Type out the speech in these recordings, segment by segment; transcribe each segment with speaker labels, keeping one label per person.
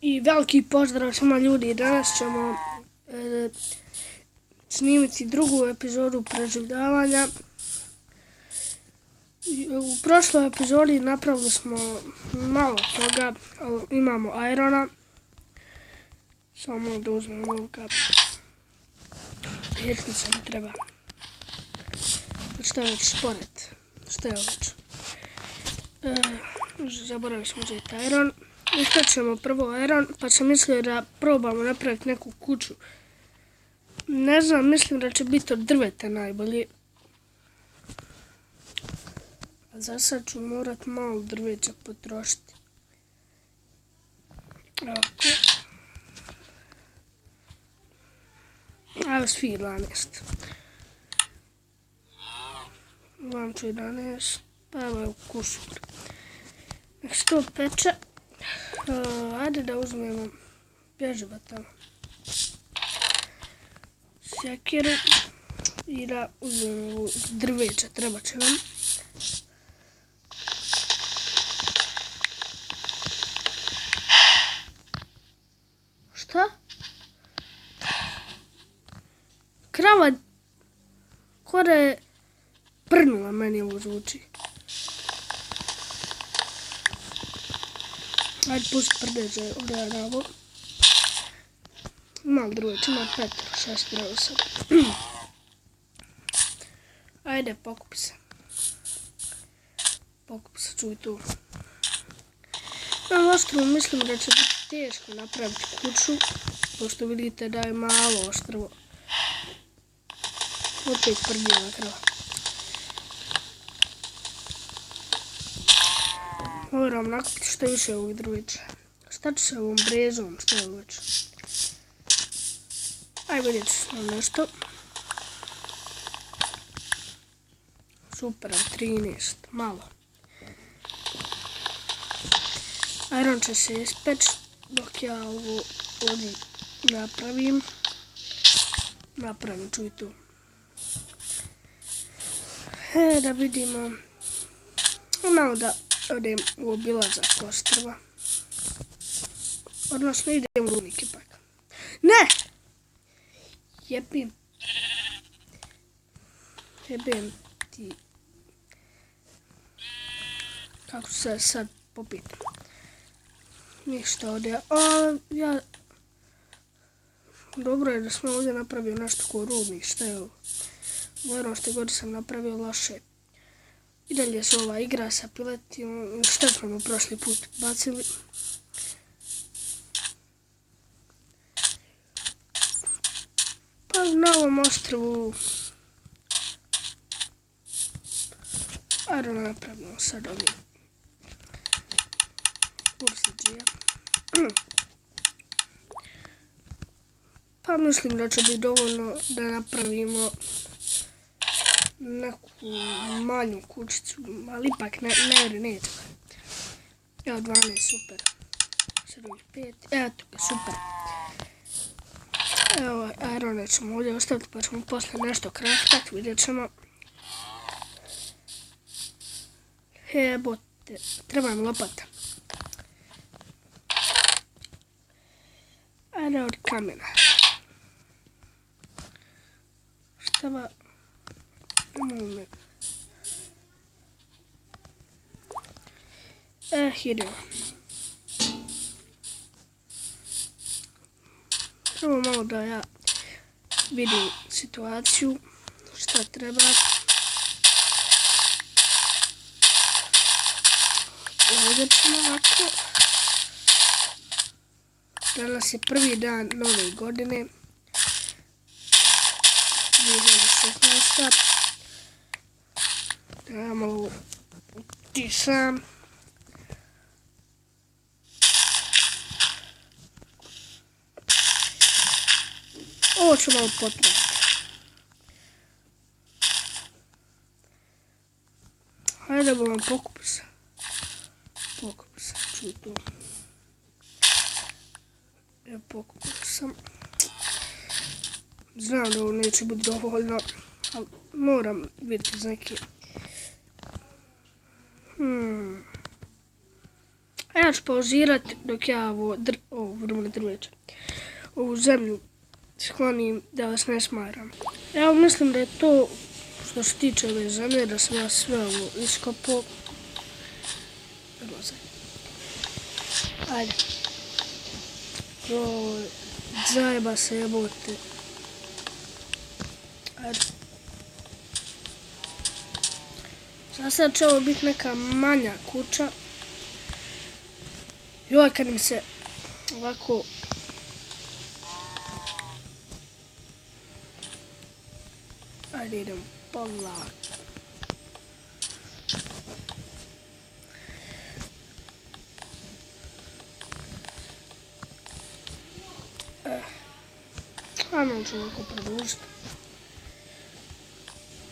Speaker 1: I veliki pozdrav svima ljudi, danas ćemo snimiti drugu epizodu preživljavanja. U prošloj epizodi napravili smo malo toga, ali imamo irona. Samo da uzmem ovoga. Jetnica mi treba. Šta je već spored? Šta je već? Zaboravili smo uzeti iron. Iskačemo prvo iron, pa sam mislio da probamo napraviti neku kuću. Ne znam, mislim da će biti od drveta najbolje. A za sad ću morat malo drveća potrošiti. Ovako. Evo svi 12. Vam ću 11. Pa evo kusur. Nek se to peče. Ajde da uzmemo bježiva tamo sjekiru i da uzmemo drveća, treba će nam. Šta? Krava kora je prnula, meni ovo zvuči. Ajde pusti prdeže ovdje na ovo. Malo drveća, ima 5, 6 drva sad. Ajde, pokupi se. Pokupi se, čuj tu. Na ostrvu mislim da će biti teško napraviti kuću, pošto vidite da je malo ostrvo. Opet prdjela krava. Moram nakupiti što više ovih drveća. Šta ću se ovom brezom, što je već? Aj vidjet ću nam nešto. Super, 13, malo. Iron će se ispeći dok ja ovo ovdje napravim. Napravim, čuj tu. Da vidimo. Malo da odem u obilazak ostrva. Odnosno idem u rudnik ipak. Ne! Jebim ti. Kako se sad popitam. Ništa ovdje. Dobro je da smo ovdje napravio nešto ko rudnik. Šta je ovo? Vjerujem što god sam napravio loše. I dalje se ova igra sa piletijom. Šta smo mu prošli put bacili? Pa na ovom ostrvu Irona napravimo sad ovdje ursiđija. Pa mislim da će biti dovoljno da napravimo neku manju kućicu, ali ipak neće. Evo 12, super. Sad ovih 5, eto ga, super. Evo, irone ćemo ovdje ostaviti pa ćemo posle nešto kraftati, vidjet ćemo. Jebote, treba nam lopata. Ajde od kamena. Šta va... Moment. Idemo. Prvo malo da ja vidim situaciju, šta treba. Ovdje ćemo ovako. Danas je prvi dan nove godine. 2016. Ja malo utisam. Ovo ću malo potrebiti. Hajde da vam pokupi se. Pokupi se, čuj tu. Ja pokupio sam. Znam da ovo neće biti dovoljno, ali moram vidjeti za neki. Ja ću pauzirati dok ja ovu zemlju sklonim da vas ne smaram. Ja mislim da je to što se tiče ove zemlje, da sam ja sve ovo iskopao. Ajde. Zajeba se jebote. Ajde. Sad će ovo biti neka manja kuća. Joj, kad mi se ovako... Ajde, idem polako. Ajmo ću ovako produžiti.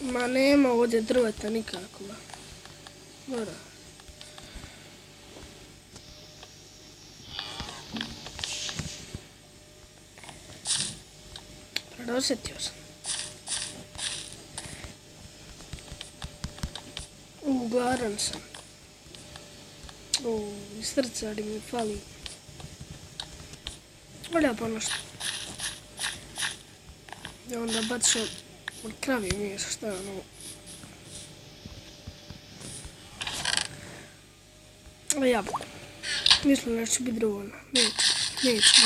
Speaker 1: Ma nema ovdje drveta nikakva. Mora. Predosjetio sam. Gladan sam. Iz srca mi fali. Lijepo nešto. I onda bacam od kravi mjesto, šta je ono. A jabuku. Mislim da će biti dovoljno. Neće.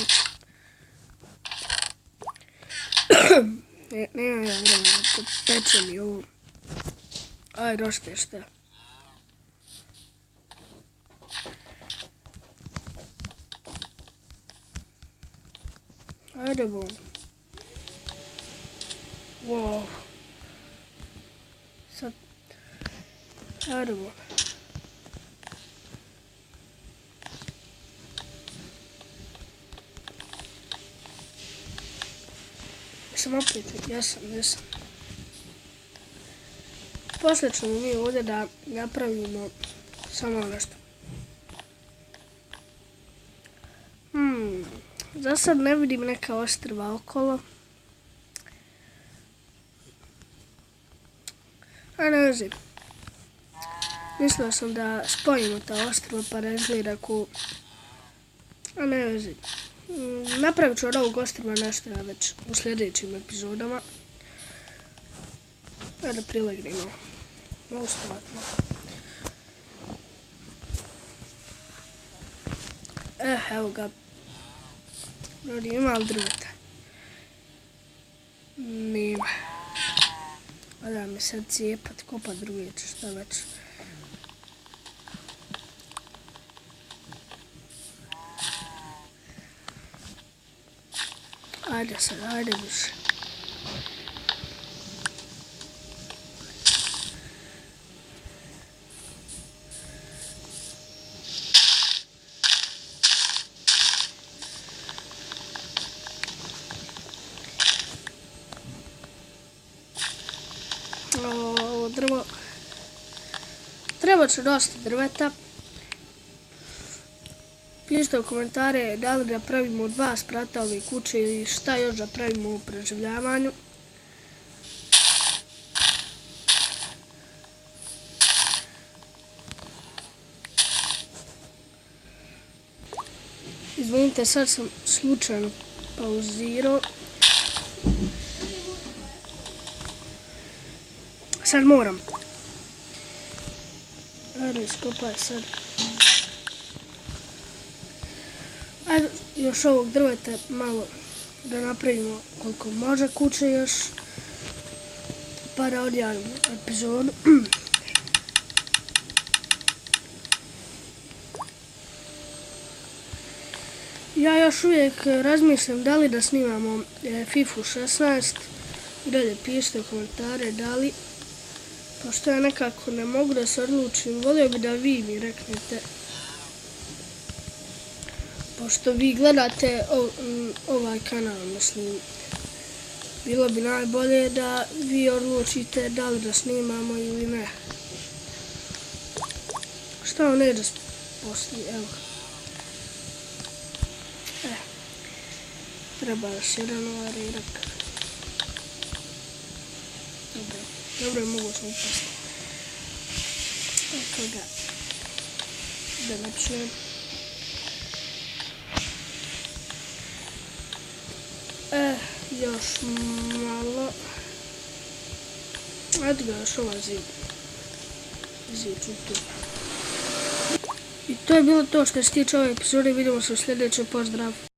Speaker 1: Nemam ja vremena, peče mi ovo. Ajde, ošte šta. Ajde bom. Wow. Sad. Ajde bom. Jesam opet? Jesam. Poslije ćemo mi ovdje da napravimo samo nešto. Za sad ne vidim neka ostrva okolo. A ne vezi. Mislila sam da spojimo ta ostrva pa ne izgleda ko... A ne vezi. Napravit ću od ovog ostrva nešto ja već u sljedećim epizodama. Da prilegnemo. Ustavati. Evo ga. Brodi, ima li drveta? Nema. A da mi sad cijepat, kopat drveće, šta već. Ajde sad, ajde više. Ovo drvo. Treba će dosta drveta. Pišite u komentare da li da pravimo 2 sprata ove kuće ili šta još da pravimo u preživljavanju. Izvinite, sad sam slučajno pauzirao. Sad moram. Ajde, iskopaj sad. Ajde, još ovog drveta malo da napravimo koliko može kuće još. Pa da odjavimo epizodu. Ja još uvijek razmišljam da li da snimamo FIFA 16. I dalje pišite u komentare da li. Pošto ja nekako ne mogu da se odlučim, volio bi da vi mi reknete. Pošto vi gledate ovaj kanal, mislim, bilo bi najbolje da vi odlučite da li da snimamo ili ne. Šta on neđe poslije, evo. Treba još jedan ovaj redak. Dobro je, mogu sam upasti. Eto ga. Da načujem. Još malo. Ajde ga još ovaj zid. Zid tu. I to je bilo to što se tiče ove epizode. Vidimo se u sljedećem. Pozdrav.